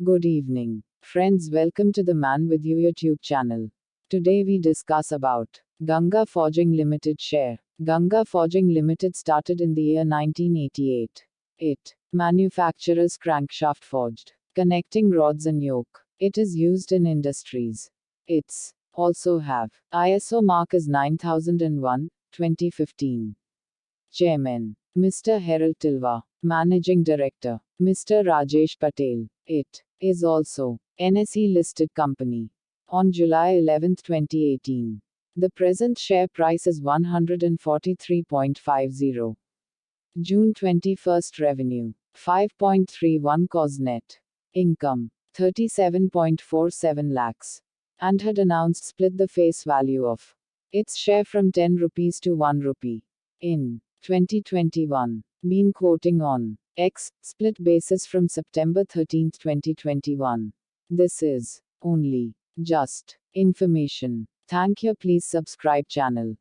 Good evening. Friends, welcome to the Man with You YouTube channel. Today we discuss about Ganga Forging Limited share. Ganga Forging Limited started in the year 1988. It manufactures crankshaft forged, connecting rods and yoke. It is used in industries. It's also have ISO mark is 9001, 2015. Chairman Mr. Harold Tilwa. Managing Director Mr. Rajesh Patel. It is also NSE listed company. On July 11, 2018. The present share price is 143.50. June 21 revenue 5.31 cos net income 37.47 lakhs, and had announced split the face value of its share from 10 rupees to 1 rupee in 2021. Been quoting on X split basis from September 13, 2021. This is only just information. Thank you. Please subscribe channel.